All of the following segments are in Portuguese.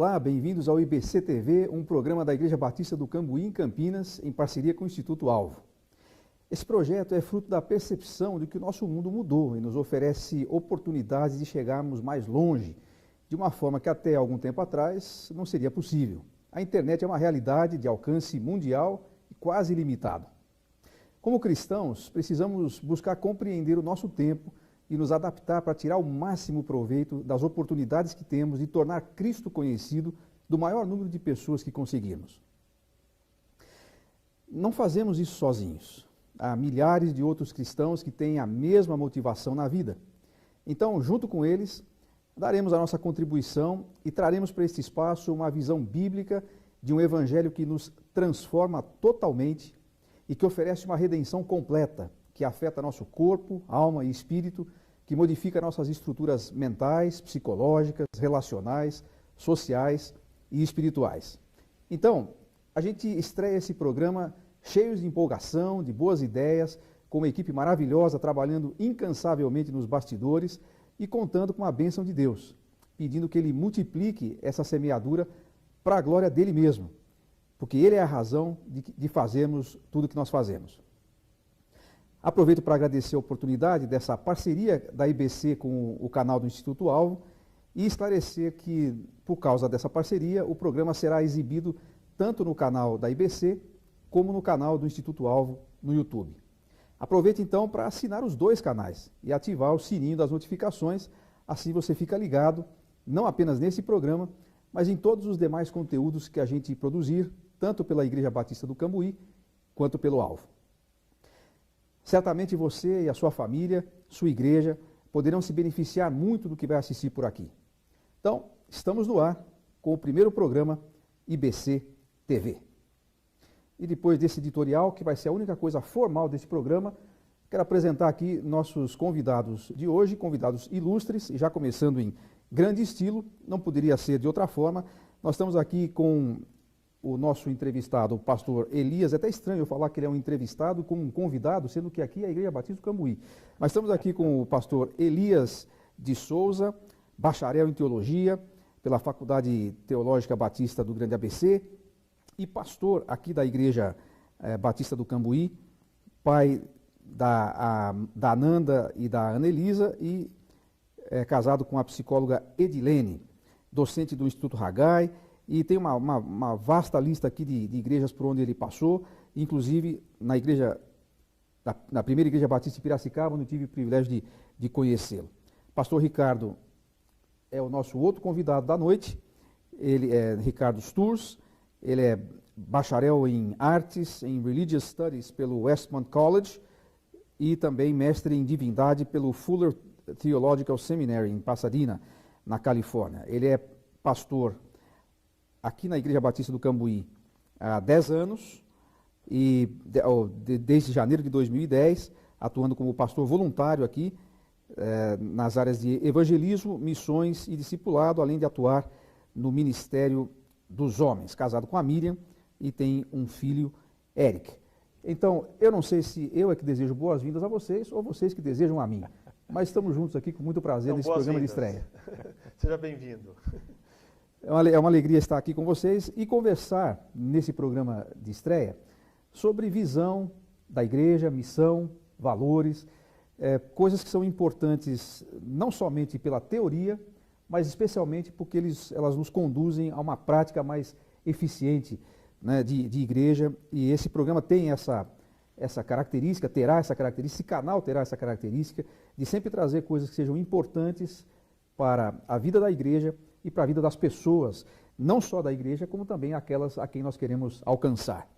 Olá, bem-vindos ao IBC TV, um programa da Igreja Batista do Cambuí, em Campinas, em parceria com o Instituto Alvo. Esse projeto é fruto da percepção de que o nosso mundo mudou e nos oferece oportunidades de chegarmos mais longe, de uma forma que até algum tempo atrás não seria possível. A internet é uma realidade de alcance mundial e quase ilimitado. Como cristãos, precisamos buscar compreender o nosso tempo e nos adaptar para tirar o máximo proveito das oportunidades que temos de tornar Cristo conhecido do maior número de pessoas que conseguirmos. Não fazemos isso sozinhos. Há milhares de outros cristãos que têm a mesma motivação na vida. Então, junto com eles, daremos a nossa contribuição e traremos para este espaço uma visão bíblica de um evangelho que nos transforma totalmente e que oferece uma redenção completa, que afeta nosso corpo, alma e espírito, que modifica nossas estruturas mentais, psicológicas, relacionais, sociais e espirituais. Então, a gente estreia esse programa cheios de empolgação, de boas ideias, com uma equipe maravilhosa trabalhando incansavelmente nos bastidores e contando com a bênção de Deus, pedindo que Ele multiplique essa semeadura para a glória dEle mesmo, porque Ele é a razão de fazermos tudo o que nós fazemos. Aproveito para agradecer a oportunidade dessa parceria da IBC com o canal do Instituto Alvo e esclarecer que, por causa dessa parceria, o programa será exibido tanto no canal da IBC como no canal do Instituto Alvo no YouTube. Aproveite então para assinar os dois canais e ativar o sininho das notificações, assim você fica ligado, não apenas nesse programa, mas em todos os demais conteúdos que a gente produzir, tanto pela Igreja Batista do Cambuí, quanto pelo Alvo. Certamente você e a sua família, sua igreja, poderão se beneficiar muito do que vai assistir por aqui. Então, estamos no ar com o primeiro programa IBC TV. E depois desse editorial, que vai ser a única coisa formal desse programa, quero apresentar aqui nossos convidados de hoje, convidados ilustres, e já começando em grande estilo, não poderia ser de outra forma. Nós estamos aqui com o nosso entrevistado, o pastor Elias. É até estranho eu falar que ele é um entrevistado como um convidado, sendo que aqui é a Igreja Batista do Cambuí. Mas estamos aqui com o pastor Elias de Souza, bacharel em teologia pela Faculdade Teológica Batista do Grande ABC e pastor aqui da Igreja Batista do Cambuí, pai da Ananda e da Anelisa e casado com a psicóloga Edilene, docente do Instituto Haggai. E tem uma vasta lista aqui de igrejas por onde ele passou, inclusive na primeira Igreja Batista de Piracicaba, onde eu tive o privilégio de conhecê-lo. Pastor Ricardo é o nosso outro convidado da noite. Ele é Ricardo Sturz, ele é bacharel em artes, em Religious Studies pelo Westmont College e também mestre em divindade pelo Fuller Theological Seminary em Pasadena, na Califórnia. Ele é pastor aqui na Igreja Batista do Cambuí há 10 anos, e desde janeiro de 2010, atuando como pastor voluntário aqui, nas áreas de evangelismo, missões e discipulado, além de atuar no Ministério dos Homens, casado com a Miriam, e tem um filho, Eric. Então, eu não sei se eu é que desejo boas-vindas a vocês, ou vocês que desejam a mim, mas estamos juntos aqui com muito prazer nesse programa de estreia. Seja bem-vindo. É uma alegria estar aqui com vocês e conversar nesse programa de estreia sobre visão da igreja, missão, valores, coisas que são importantes não somente pela teoria, mas especialmente porque elas nos conduzem a uma prática mais eficiente, né, de igreja. E esse programa tem essa característica, terá essa característica, esse canal terá essa característica de sempre trazer coisas que sejam importantes para a vida da igreja e para a vida das pessoas, não só da igreja, como também aquelas a quem nós queremos alcançar.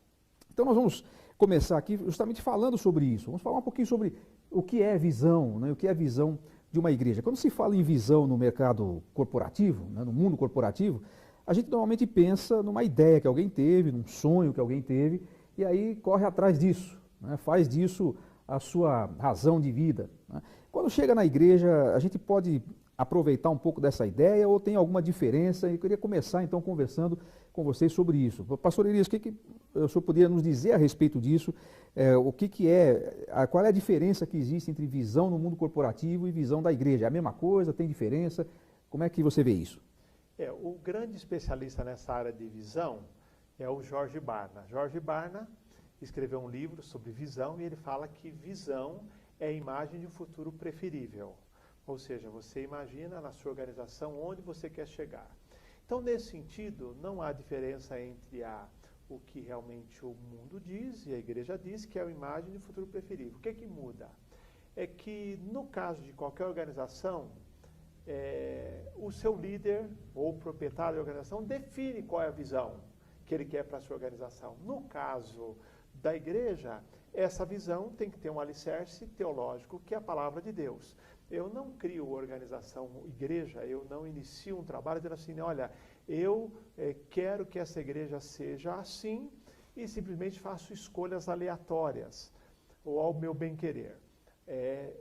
Então nós vamos começar aqui justamente falando sobre isso. Vamos falar um pouquinho sobre o que é visão, né, o que é a visão de uma igreja. Quando se fala em visão no mercado corporativo, né, no mundo corporativo, a gente normalmente pensa numa ideia que alguém teve, num sonho que alguém teve, e aí corre atrás disso, né, faz disso a sua razão de vida, né. Quando chega na igreja, a gente pode aproveitar um pouco dessa ideia ou tem alguma diferença? Eu queria começar então conversando com vocês sobre isso. Pastor Elias, o que o senhor poderia nos dizer a respeito disso? Qual é a diferença que existe entre visão no mundo corporativo e visão da igreja? É a mesma coisa? Tem diferença? Como é que você vê isso? O grande especialista nessa área de visão é o George Barna. George Barna escreveu um livro sobre visão e ele fala que visão é a imagem de um futuro preferível. Ou seja, você imagina na sua organização onde você quer chegar. Então, nesse sentido, não há diferença entre o que realmente o mundo diz e a igreja diz, que é a imagem de um futuro preferível. O que é que muda? É que, no caso de qualquer organização, o seu líder ou proprietário da organização define qual é a visão que ele quer para a sua organização. No caso da igreja, essa visão tem que ter um alicerce teológico, que é a palavra de Deus. Eu não crio organização, igreja, eu não inicio um trabalho dizendo assim, olha, eu quero que essa igreja seja assim e simplesmente faço escolhas aleatórias ou ao meu bem-querer.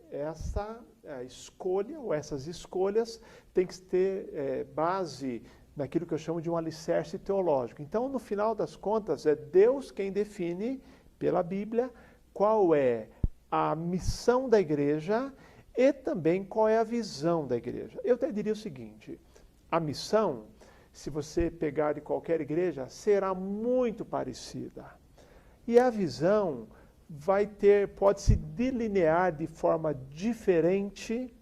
Essa escolha ou essas escolhas tem que ter base naquilo que eu chamo de um alicerce teológico. Então, no final das contas, é Deus quem define, pela Bíblia, qual é a missão da igreja e também qual é a visão da igreja. Eu até diria o seguinte, a missão, se você pegar de qualquer igreja, será muito parecida. E a visão pode se delinear de forma diferente,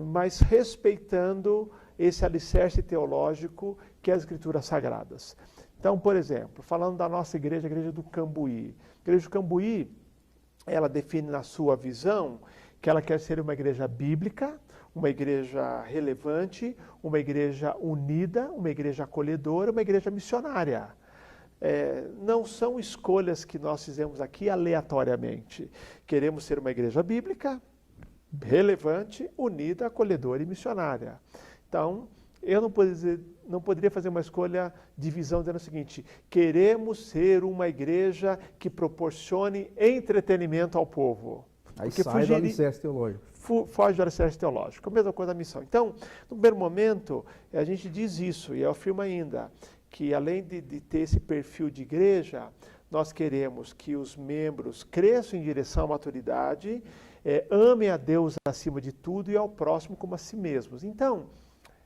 mas respeitando esse alicerce teológico que é as Escrituras Sagradas. Então, por exemplo, falando da nossa igreja, a igreja do Cambuí. A igreja do Cambuí, ela define na sua visão que ela quer ser uma igreja bíblica, uma igreja relevante, uma igreja unida, uma igreja acolhedora, uma igreja missionária. Não são escolhas que nós fizemos aqui aleatoriamente. Queremos ser uma igreja bíblica, relevante, unida, acolhedora e missionária. Então, eu não poderia fazer uma escolha de visão dizendo o seguinte, queremos ser uma igreja que proporcione entretenimento ao povo. Aí sai do alicerce teológico. Foge do alicerce teológico. A mesma coisa da missão. Então, no primeiro momento, a gente diz isso, e eu afirmo ainda, que além de ter esse perfil de igreja, nós queremos que os membros cresçam em direção à maturidade, amem a Deus acima de tudo e ao próximo como a si mesmos. Então,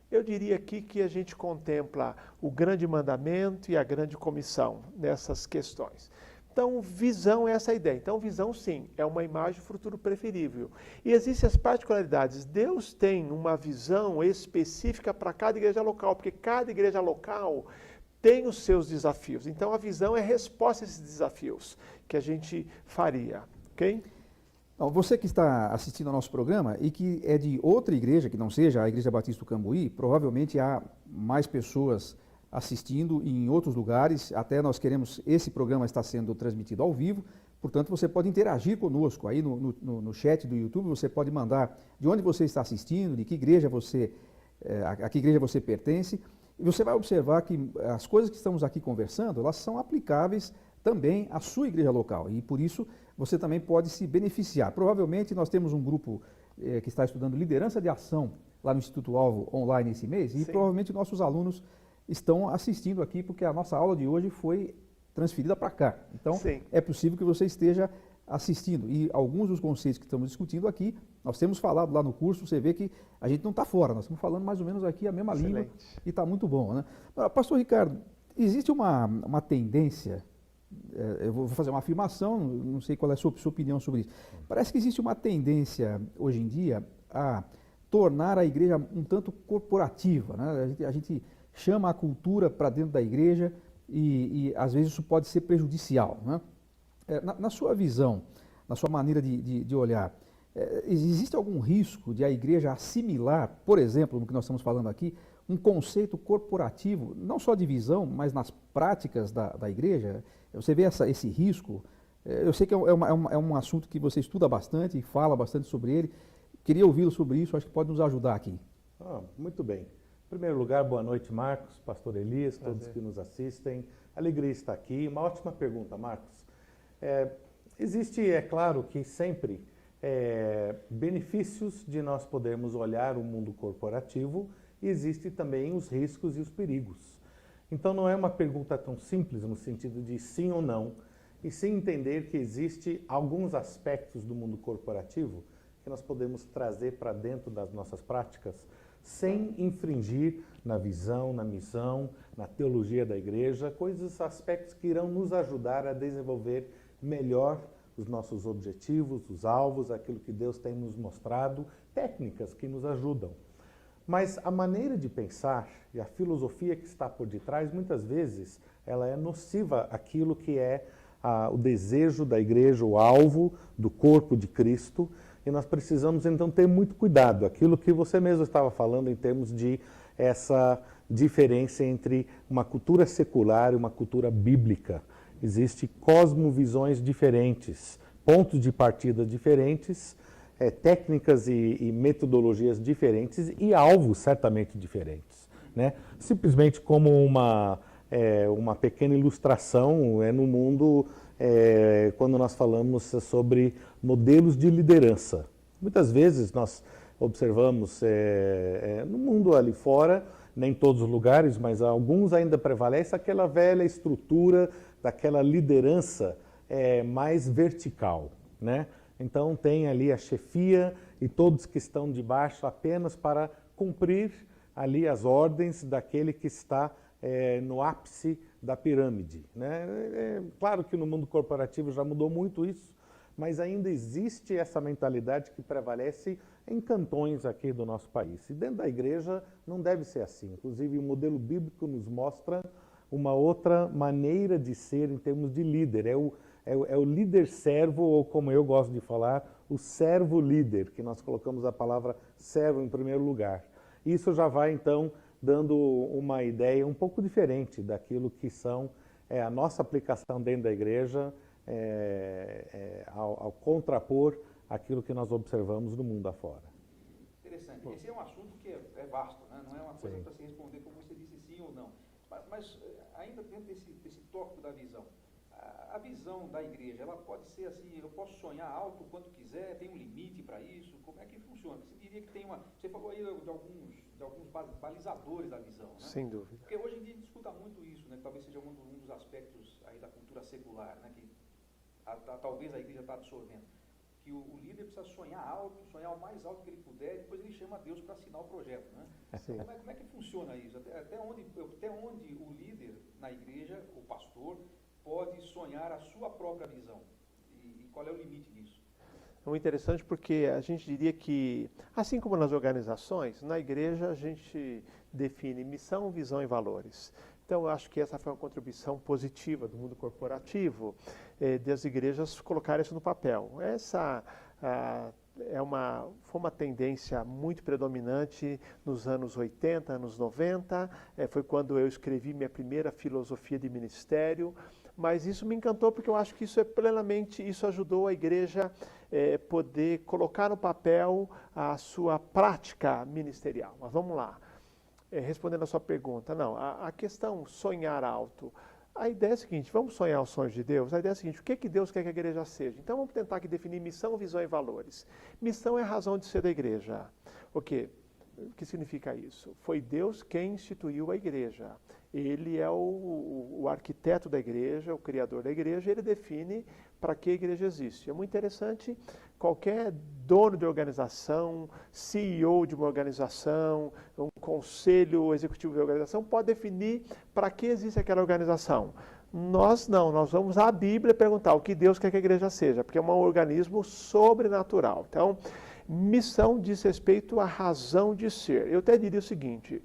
eu diria aqui que a gente contempla o grande mandamento e a grande comissão nessas questões. Então, visão é essa ideia. Então, visão, sim, é uma imagem do futuro preferível. E existem as particularidades. Deus tem uma visão específica para cada igreja local, porque cada igreja local tem os seus desafios. Então, a visão é a resposta a esses desafios que a gente faria, ok? Você que está assistindo ao nosso programa e que é de outra igreja, que não seja a Igreja Batista do Cambuí, provavelmente há mais pessoas assistindo em outros lugares, até nós queremos, esse programa está sendo transmitido ao vivo, portanto você pode interagir conosco aí no chat do YouTube, você pode mandar de onde você está assistindo, de que igreja a que igreja você pertence, e você vai observar que as coisas que estamos aqui conversando, elas são aplicáveis também à sua igreja local, e por isso você também pode se beneficiar. Provavelmente nós temos um grupo que está estudando liderança de ação lá no Instituto Alvo online esse mês, e provavelmente nossos alunos estão assistindo aqui, porque a nossa aula de hoje foi transferida para cá. Então, é possível que você esteja assistindo. E alguns dos conceitos que estamos discutindo aqui, nós temos falado lá no curso, você vê que a gente não está fora, nós estamos falando mais ou menos aqui a mesma língua e está muito bom, né? Pastor Ricardo, existe uma tendência, eu vou fazer uma afirmação, não sei qual é a sua opinião sobre isso. Parece que existe uma tendência hoje em dia a tornar a igreja um tanto corporativa, né? A gente chama a cultura para dentro da igreja e às vezes isso pode ser prejudicial, né? Na sua visão, na sua maneira de olhar, existe algum risco de a igreja assimilar, por exemplo, no que nós estamos falando aqui, um conceito corporativo, não só de visão, mas nas práticas da igreja? Você vê esse risco? Eu sei que é um assunto que você estuda bastante e fala bastante sobre ele. Queria ouvi-lo sobre isso, acho que pode nos ajudar aqui. Muito bem. Em primeiro lugar, boa noite, Marcos, pastor Elias, todos que nos assistem. Alegria estar aqui. Uma ótima pergunta, Marcos. Existe, é claro, que sempre benefícios de nós podermos olhar o mundo corporativo e existem também os riscos e os perigos. Então não é uma pergunta tão simples no sentido de sim ou não, e sim entender que existe alguns aspectos do mundo corporativo que nós podemos trazer para dentro das nossas práticas sem infringir na visão, na missão, na teologia da igreja, aspectos que irão nos ajudar a desenvolver melhor os nossos objetivos, os alvos, aquilo que Deus tem nos mostrado, técnicas que nos ajudam. Mas a maneira de pensar e a filosofia que está por detrás, muitas vezes, ela é nociva àquilo que é o desejo da igreja, o alvo do corpo de Cristo, e nós precisamos então ter muito cuidado. Aquilo que você mesmo estava falando em termos de essa diferença entre uma cultura secular e uma cultura bíblica. Existem cosmovisões diferentes, pontos de partida diferentes, técnicas e metodologias diferentes e alvos certamente diferentes, né? Simplesmente como uma pequena ilustração no mundo, quando nós falamos sobre modelos de liderança. Muitas vezes nós observamos no mundo ali fora, nem em todos os lugares, mas alguns ainda prevalece aquela velha estrutura daquela liderança mais vertical, né? Então tem ali a chefia e todos que estão debaixo apenas para cumprir ali as ordens daquele que está no ápice da pirâmide, né? Claro que no mundo corporativo já mudou muito isso, mas ainda existe essa mentalidade que prevalece em cantões aqui do nosso país. E dentro da igreja não deve ser assim. Inclusive o modelo bíblico nos mostra uma outra maneira de ser em termos de líder. É o líder servo, ou como eu gosto de falar, o servo líder, que nós colocamos a palavra servo em primeiro lugar. Isso já vai então dando uma ideia um pouco diferente daquilo que são a nossa aplicação dentro da igreja, ao contrapor aquilo que nós observamos no mundo afora. Interessante. Esse é um assunto que é vasto, né? Não é uma coisa para se responder como você disse sim ou não. Mas ainda dentro desse tópico da visão, a visão da igreja, ela pode ser assim, eu posso sonhar alto quanto quiser, tem um limite para isso? Como é que funciona? Você diria que tem você falou aí de alguns balizadores da visão, né? Sem dúvida. Porque hoje em dia a gente escuta muito isso, né? Que talvez seja um dos aspectos aí da cultura secular, né? Que talvez a igreja está absorvendo. Que o líder precisa sonhar alto, sonhar o mais alto que ele puder, e depois ele chama Deus para assinar o projeto, né? Como é que funciona isso? Até onde o líder na igreja, o pastor, pode sonhar a sua própria visão? E qual é o limite disso? É muito interessante porque a gente diria que, assim como nas organizações, na igreja a gente define missão, visão e valores. Então, eu acho que essa foi uma contribuição positiva do mundo corporativo, das igrejas colocarem isso no papel. Essa foi uma tendência muito predominante nos anos 80, anos 90, foi quando eu escrevi minha primeira filosofia de ministério, mas isso me encantou porque eu acho que isso ajudou a igreja poder colocar no papel a sua prática ministerial. Mas vamos lá. Respondendo a sua pergunta, não, a questão sonhar alto, a ideia é a seguinte, vamos sonhar os sonhos de Deus? A ideia é a seguinte, o que Deus quer que a igreja seja? Então vamos tentar aqui definir missão, visão e valores. Missão é a razão de ser da igreja. O que significa isso? Foi Deus quem instituiu a igreja. Ele é o arquiteto da igreja, o criador da igreja, ele define para que a igreja existe. É muito interessante, qualquer dono de organização, CEO de uma organização, um conselho executivo de organização, pode definir para que existe aquela organização. Nós não, nós vamos à Bíblia perguntar o que Deus quer que a igreja seja, porque é um organismo sobrenatural. Então, missão diz respeito à razão de ser. Eu até diria o seguinte,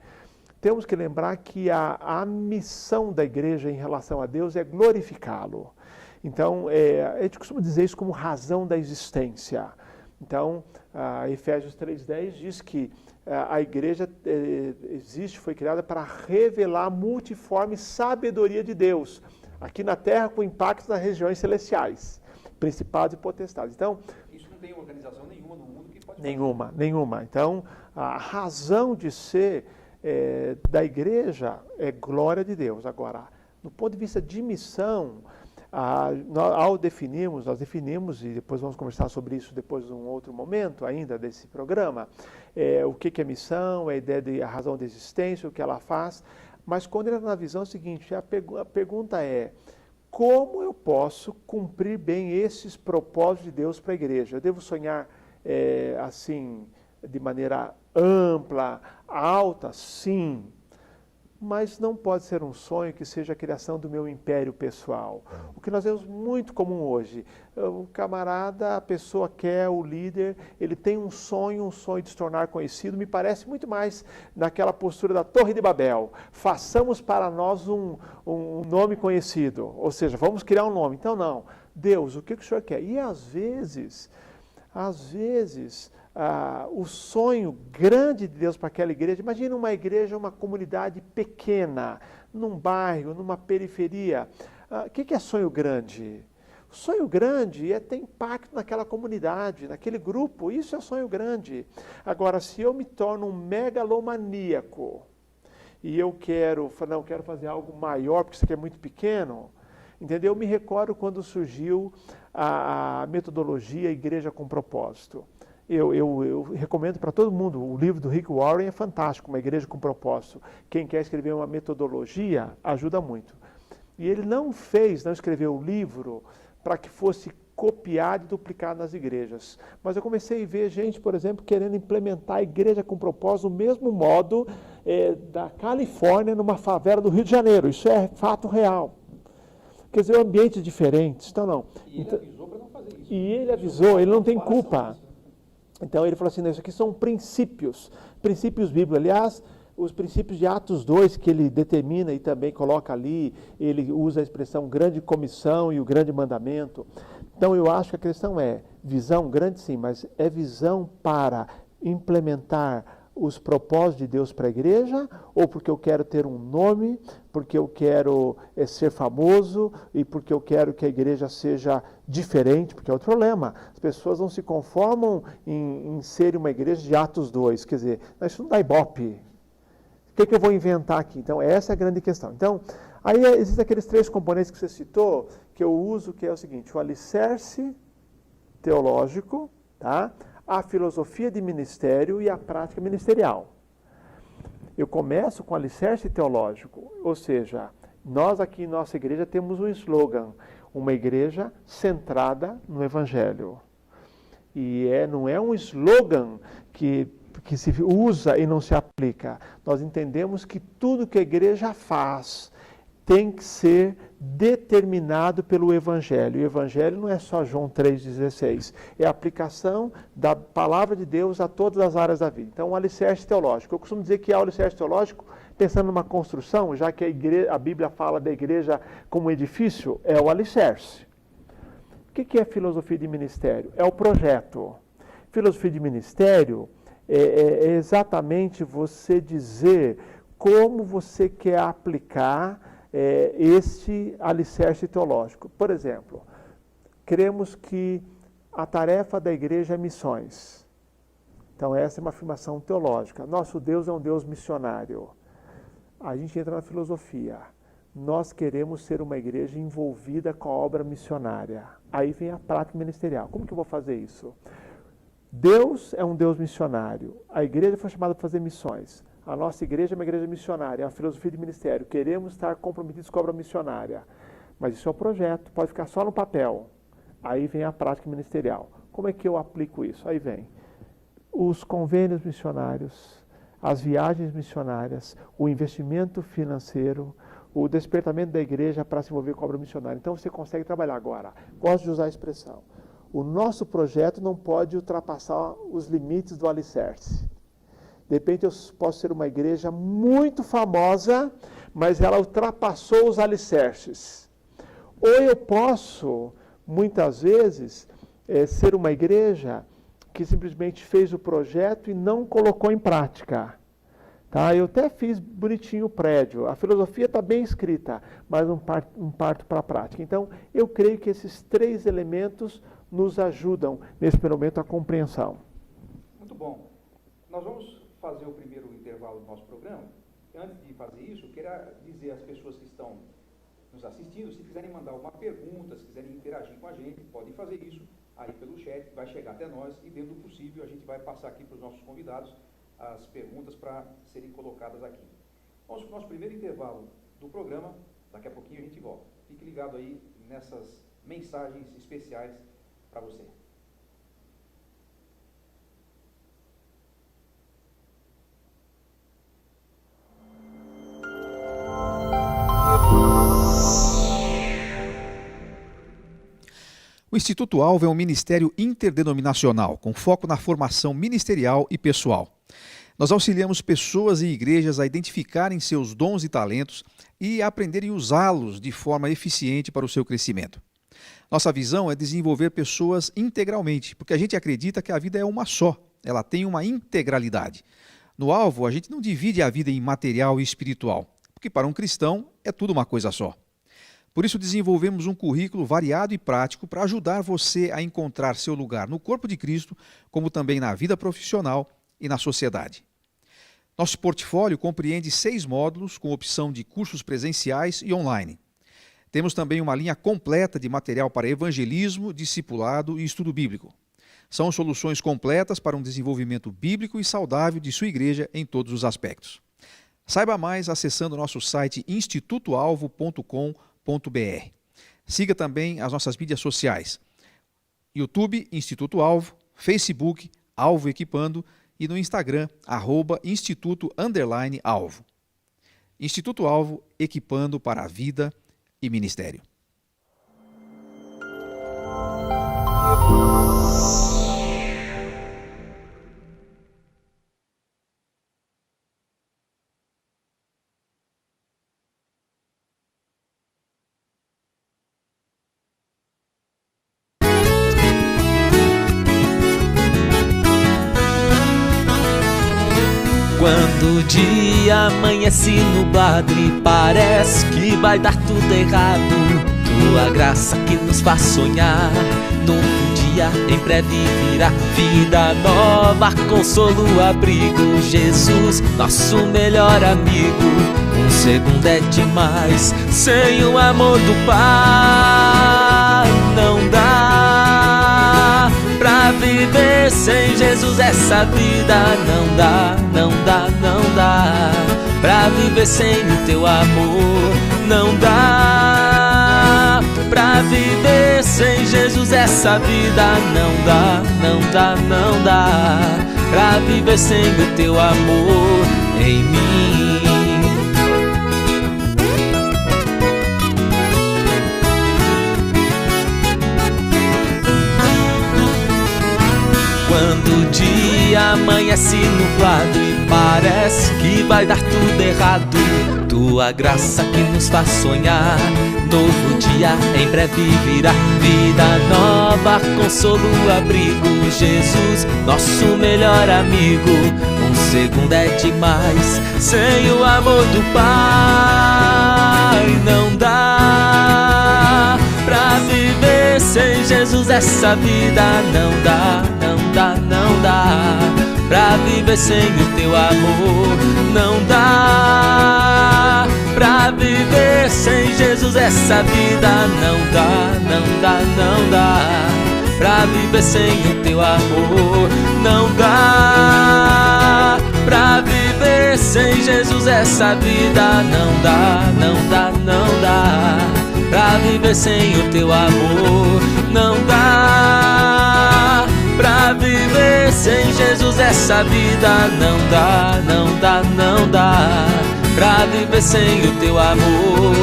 temos que lembrar que a missão da igreja em relação a Deus é glorificá-lo. Então, a gente costuma dizer isso como razão da existência. Então, Efésios 3,10 diz que a igreja foi criada para revelar a multiforme sabedoria de Deus, aqui na terra com impacto nas regiões celestiais, principados e potestades. Então, isso não tem organização nenhuma no mundo que pode fazer. Nenhuma. Então, a razão de ser da igreja é glória de Deus. Agora, do ponto de vista de missão, nós definimos, e depois vamos conversar sobre isso depois de um outro momento ainda desse programa, o que é missão, a ideia de a razão da existência, o que ela faz, mas quando ele está na visão é o seguinte, a pergunta é, como eu posso cumprir bem esses propósitos de Deus para a igreja? Eu devo sonhar assim, de maneira ampla, alta, sim. Mas não pode ser um sonho que seja a criação do meu império pessoal. O que nós vemos muito comum hoje. O camarada, a pessoa quer, o líder, ele tem um sonho de se tornar conhecido. Me parece muito mais naquela postura da Torre de Babel. Façamos para nós um nome conhecido. Ou seja, vamos criar um nome. Então, não. Deus, o que o Senhor quer? E às vezes, o sonho grande de Deus para aquela igreja, imagina uma igreja, uma comunidade pequena, num bairro, numa periferia. O que é sonho grande? O sonho grande é ter impacto naquela comunidade, naquele grupo, isso é sonho grande. Agora, se eu me torno um megalomaníaco e eu quero fazer algo maior, porque isso aqui é muito pequeno, entendeu? Eu me recordo quando surgiu a metodologia Igreja com Propósito. Eu recomendo para todo mundo, o livro do Rick Warren é fantástico, Uma Igreja com Propósito. Quem quer escrever uma metodologia, ajuda muito. E ele não escreveu o livro para que fosse copiado e duplicado nas igrejas. Mas eu comecei a ver gente, por exemplo, querendo implementar a Igreja com Propósito do mesmo modo da Califórnia numa favela do Rio de Janeiro. Isso é fato real. Quer dizer, ambientes diferentes. Então, não. E ele avisou para não fazer isso. E ele avisou, ele não tem culpa. Então ele falou assim, isso aqui são princípios bíblicos. Aliás, os princípios de Atos 2, que ele determina e também coloca ali, ele usa a expressão grande comissão e o grande mandamento. Então eu acho que a questão é visão grande sim, mas é visão para implementar os propósitos de Deus para a igreja, ou porque eu quero ter um nome, porque eu quero ser famoso e porque eu quero que a igreja seja diferente, porque é outro problema. As pessoas não se conformam em ser uma igreja de Atos 2, quer dizer, isso não dá ibope. O que eu vou inventar aqui? Então, essa é a grande questão. Então, aí existem aqueles 3 componentes que você citou, que eu uso, que é o seguinte, o alicerce teológico, tá? A filosofia de ministério e a prática ministerial. Eu começo com alicerce teológico, ou seja, nós aqui em nossa igreja temos um slogan, uma igreja centrada no Evangelho. E não é um slogan que se usa e não se aplica. Nós entendemos que tudo que a igreja faz tem que ser determinado pelo Evangelho. E o Evangelho não é só João 3,16, é a aplicação da palavra de Deus a todas as áreas da vida. Então, um alicerce teológico. Eu costumo dizer que há o alicerce teológico, pensando numa construção, já que a Bíblia fala da igreja como edifício, é o alicerce. O que é filosofia de ministério? É o projeto. Filosofia de ministério é exatamente você dizer como você quer aplicar este alicerce teológico. Por exemplo, cremos que a tarefa da igreja é missões. Então essa é uma afirmação teológica. Nosso Deus é um Deus missionário. A gente entra na filosofia. Nós queremos ser uma igreja envolvida com a obra missionária. Aí vem a prática ministerial. Como que eu vou fazer isso? Deus é um Deus missionário. A igreja foi chamada para fazer missões. A nossa igreja é uma igreja missionária, é uma filosofia de ministério. Queremos estar comprometidos com a obra missionária. Mas isso é um projeto, pode ficar só no papel. Aí vem a prática ministerial. Como é que eu aplico isso? Aí vem os convênios missionários, as viagens missionárias, o investimento financeiro, o despertamento da igreja para se envolver com a obra missionária. Então você consegue trabalhar agora. Gosto de usar a expressão. O nosso projeto não pode ultrapassar os limites do alicerce. De repente eu posso ser uma igreja muito famosa, mas ela ultrapassou os alicerces. Ou eu posso, muitas vezes, ser uma igreja que simplesmente fez o projeto e não colocou em prática. Tá? Eu até fiz bonitinho o prédio, a filosofia está bem escrita, mas não parto para a prática. Então, eu creio que esses 3 elementos nos ajudam, nesse momento, a compreensão. Muito bom. Nós vamos fazer o primeiro intervalo do nosso programa. Antes de fazer isso, eu queria dizer às pessoas que estão nos assistindo, se quiserem mandar alguma pergunta, se quiserem interagir com a gente, podem fazer isso aí pelo chat, vai chegar até nós e, dentro do possível, a gente vai passar aqui para os nossos convidados as perguntas para serem colocadas aqui. Vamos para o nosso primeiro intervalo do programa, daqui a pouquinho a gente volta. Fique ligado aí nessas mensagens especiais para você. O Instituto Alvo é um ministério interdenominacional, com foco na formação ministerial e pessoal. Nós auxiliamos pessoas e igrejas a identificarem seus dons e talentos e a aprenderem a usá-los de forma eficiente para o seu crescimento. Nossa visão é desenvolver pessoas integralmente, porque a gente acredita que a vida é uma só, ela tem uma integralidade. No Alvo, a gente não divide a vida em material e espiritual, porque para um cristão é tudo uma coisa só. Por isso desenvolvemos um currículo variado e prático para ajudar você a encontrar seu lugar no corpo de Cristo, como também na vida profissional e na sociedade. Nosso portfólio compreende 6 módulos com opção de cursos presenciais e online. Temos também uma linha completa de material para evangelismo, discipulado e estudo bíblico. São soluções completas para um desenvolvimento bíblico e saudável de sua igreja em todos os aspectos. Saiba mais acessando nosso site institutoalvo.com.br. Siga também as nossas mídias sociais: YouTube, Instituto Alvo, Facebook, Alvo Equipando e no Instagram, @instituto_alvo. Instituto Alvo, equipando para a vida e ministério. Quando o dia amanhece nublado e parece que vai dar tudo errado, tua graça que nos faz sonhar, novo dia em breve virá, vida nova, consolo, abrigo, Jesus, nosso melhor amigo. Um segundo é demais, sem o amor do Pai não dá pra viver sem Jesus, essa vida não dá, não dá, não dá. Pra viver sem o teu amor não dá. Pra viver sem Jesus, essa vida não dá, não dá, não dá. Pra viver sem o teu amor em mim. Quando o dia amanhece nublado e parece que vai dar tudo errado, tua graça que nos faz sonhar, novo dia em breve virá, vida nova, consolo, abrigo, Jesus, nosso melhor amigo. Um segundo é demais, sem o amor do Pai não dá. Pra viver sem Jesus, essa vida não dá, não dá, não dá. Pra viver sem o teu amor não dá. Pra viver sem Jesus, essa vida não dá, não dá, não dá. Pra viver sem o teu amor não dá. Pra viver sem Jesus, essa vida não dá, não dá, não dá. Pra viver sem o teu amor não dá. Pra viver sem Jesus, essa vida não dá, não dá, não dá. Pra viver sem o teu amor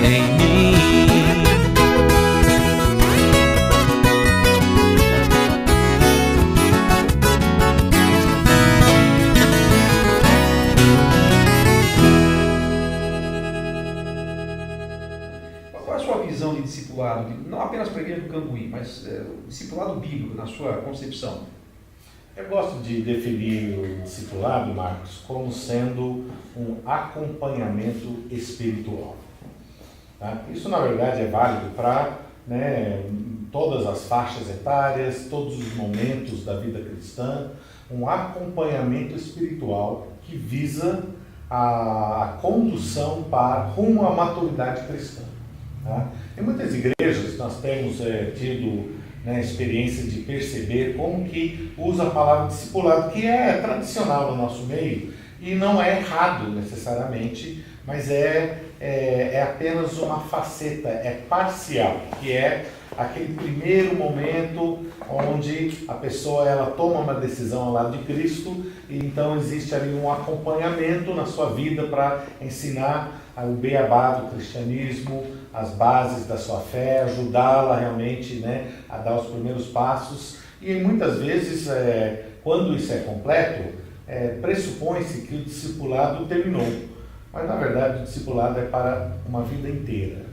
em mim. Qual é a sua visão de discipulado, não apenas para a igreja do Cambuí, mas discipulado bíblico, na sua concepção? Eu gosto de definir o discipulado, Marcos, como sendo um acompanhamento espiritual. Tá? Isso, na verdade, é válido para todas as faixas etárias, todos os momentos da vida cristã, um acompanhamento espiritual que visa a condução rumo à maturidade cristã. Tá? Em muitas igrejas nós temos tido experiência de perceber como que usa a palavra discipulado, que é tradicional no nosso meio e não é errado necessariamente, mas é apenas uma faceta, é parcial, que é aquele primeiro momento onde a pessoa ela toma uma decisão ao lado de Cristo e então existe ali um acompanhamento na sua vida para ensinar o beabá do cristianismo, as bases da sua fé, ajudá-la realmente, né, a dar os primeiros passos. E muitas vezes, quando isso é completo, pressupõe-se que o discipulado terminou. Mas na verdade o discipulado é para uma vida inteira,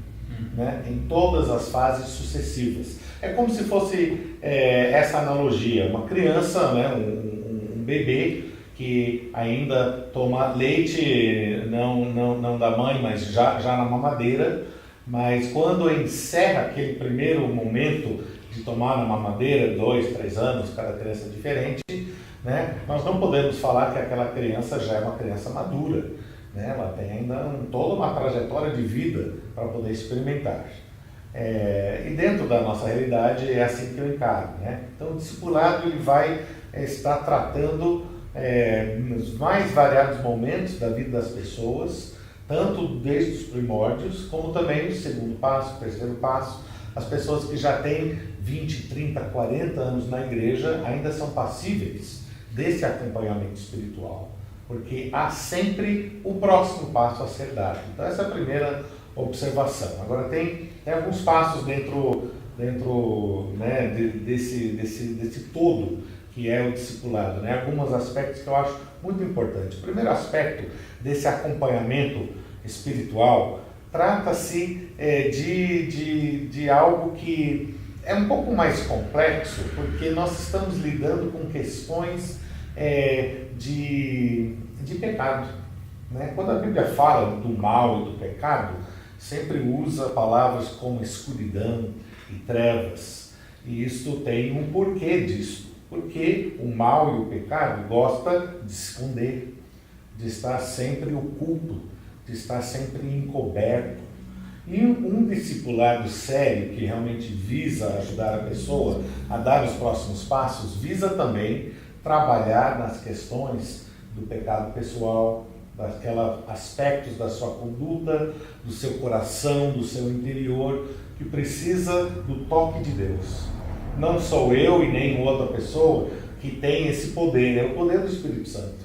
né, em todas as fases sucessivas. É como se fosse essa analogia, uma criança, né, um bebê que ainda toma leite, não da mãe, mas já na mamadeira, mas quando encerra aquele primeiro momento de tomar na mamadeira, 2, 3 anos, cada criança é diferente, né, nós não podemos falar que aquela criança já é uma criança madura, né, ela tem ainda toda uma trajetória de vida para poder experimentar. E dentro da nossa realidade é assim que eu encaro, né? Então o discipulado ele vai estar tratando nos mais variados momentos da vida das pessoas, tanto desde os primórdios, como também no segundo passo, terceiro passo. As pessoas que já têm 20, 30, 40 anos na igreja ainda são passíveis desse acompanhamento espiritual, porque há sempre o próximo passo a ser dado. Então essa é a primeira observação. Agora tem alguns passos dentro né, desse todo que é o discipulado, né? Alguns aspectos que eu acho muito importantes. O primeiro aspecto desse acompanhamento espiritual trata-se de algo que é um pouco mais complexo, porque nós estamos lidando com questões de pecado, né? Quando a Bíblia fala do mal e do pecado, sempre usa palavras como escuridão e trevas, e isto tem um porquê disso. Porque o mal e o pecado gosta de se esconder, de estar sempre oculto, de estar sempre encoberto. E um discipulado sério que realmente visa ajudar a pessoa a dar os próximos passos, visa também trabalhar nas questões do pecado pessoal, daqueles aspectos da sua conduta, do seu coração, do seu interior, que precisa do toque de Deus. Não sou eu e nem outra pessoa que tem esse poder, é o poder do Espírito Santo.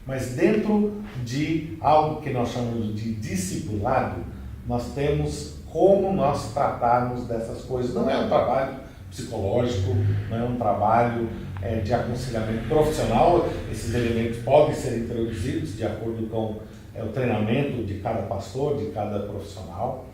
Mas dentro de algo que nós chamamos de discipulado, nós temos como nós tratarmos dessas coisas. Não é um trabalho psicológico, não é um trabalho de aconselhamento profissional. Esses elementos podem ser introduzidos de acordo com o treinamento de cada pastor, de cada profissional.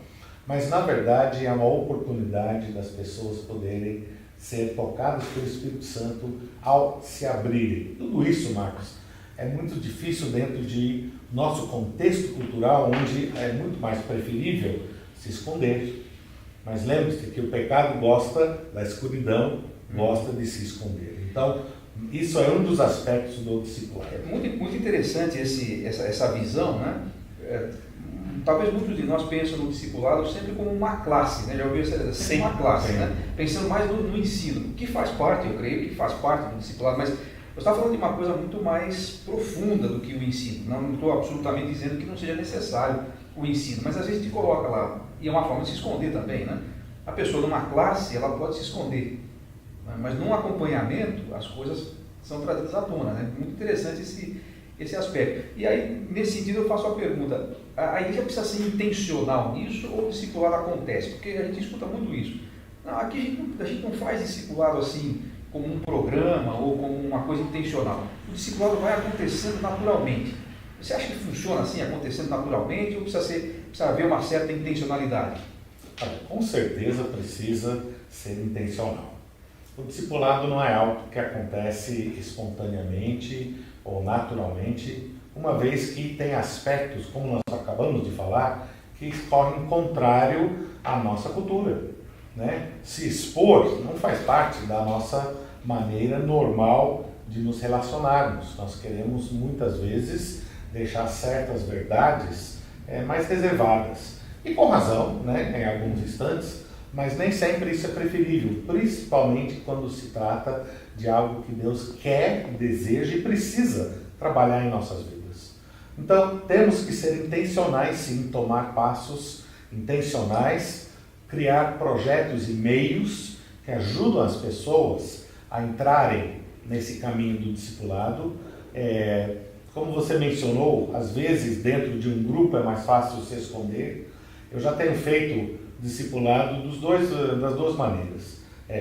Mas, na verdade, é uma oportunidade das pessoas poderem ser tocadas pelo Espírito Santo ao se abrirem. Tudo isso, Marcos, é muito difícil dentro de nosso contexto cultural, onde é muito mais preferível se esconder. Mas lembre-se que o pecado gosta da escuridão, gosta de se esconder. Então, isso é um dos aspectos do discipulado. É muito interessante essa visão, né? Talvez muitos de nós pensam no discipulado sempre como uma classe, né? Já ouviu sempre uma classe, né? Pensando mais no ensino, que faz parte, eu creio que faz parte do discipulado, mas eu estava falando de uma coisa muito mais profunda do que o ensino. Não estou absolutamente dizendo que não seja necessário o ensino, mas às vezes te coloca lá, e é uma forma de se esconder também, né? A pessoa numa classe, ela pode se esconder, né? Mas num acompanhamento, as coisas são trazidas à tona, né? Muito interessante esse aspecto. E aí, nesse sentido, eu faço a pergunta: a igreja precisa ser intencional nisso ou o discipulado acontece? Porque a gente escuta muito isso. Não, aqui a gente não faz discipulado assim, como um programa ou como uma coisa intencional. O discipulado vai acontecendo naturalmente. Você acha que funciona assim, acontecendo naturalmente, ou precisa haver uma certa intencionalidade? Com certeza precisa ser intencional. O discipulado não é algo que acontece espontaneamente ou naturalmente, uma vez que tem aspectos, como nós acabamos de falar, que correm contrário à nossa cultura, né? Se expor não faz parte da nossa maneira normal de nos relacionarmos. Nós queremos muitas vezes deixar certas verdades mais reservadas. E com razão, né, em alguns instantes, mas nem sempre isso é preferível, principalmente quando se trata de algo que Deus quer, deseja e precisa trabalhar em nossas vidas. Então, temos que ser intencionais, sim, tomar passos intencionais, criar projetos e meios que ajudam as pessoas a entrarem nesse caminho do discipulado. Como você mencionou, às vezes dentro de um grupo é mais fácil se esconder. Eu já tenho feito discipulado das duas maneiras,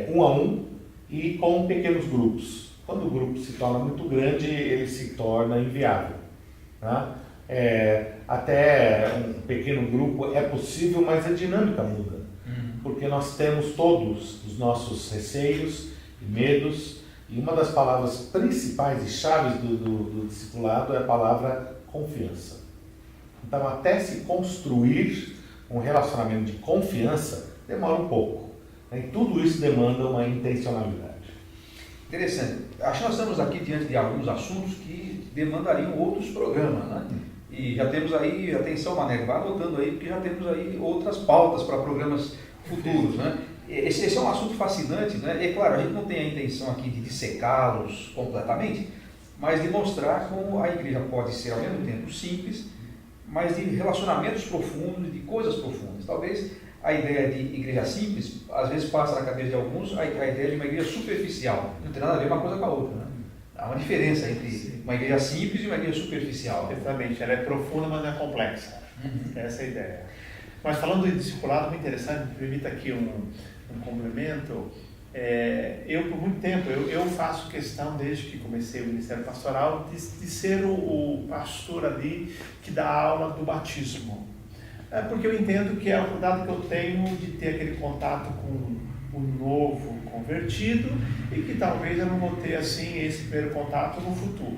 1 a 1 e com pequenos grupos. Quando o grupo se torna muito grande, ele se torna inviável. Tá? Até um pequeno grupo é possível, mas a dinâmica muda, porque nós temos todos os nossos receios e medos, e uma das palavras principais e chaves do discipulado é a palavra confiança. Então, até se construir um relacionamento de confiança, demora um pouco. E tudo isso demanda uma intencionalidade. Interessante. Acho que nós estamos aqui diante de alguns assuntos que demandariam outros programas, né? E já temos aí, atenção Mané, vai anotando aí, porque já temos aí outras pautas para programas futuros, né? Esse é um assunto fascinante, né? É claro, a gente não tem a intenção aqui de dissecá-los completamente, mas de mostrar como a igreja pode ser ao mesmo tempo simples, mas de relacionamentos profundos, de coisas profundas. Talvez a ideia de igreja simples, às vezes passa na cabeça de alguns a ideia de uma igreja superficial. Não tem nada a ver uma coisa com a outra, né? Há uma diferença entre uma igreja simples e uma igreja superficial. Exatamente, ela é profunda, mas não é complexa. Essa é a ideia. Mas falando de discipulado, muito interessante, me permita aqui um complemento. Eu, por muito tempo, eu faço questão, desde que comecei o Ministério Pastoral, de ser o pastor ali que dá aula do batismo. Porque eu entendo que é o cuidado que eu tenho de ter aquele contato com o novo convertido e que talvez eu não vou ter assim esse primeiro contato no futuro.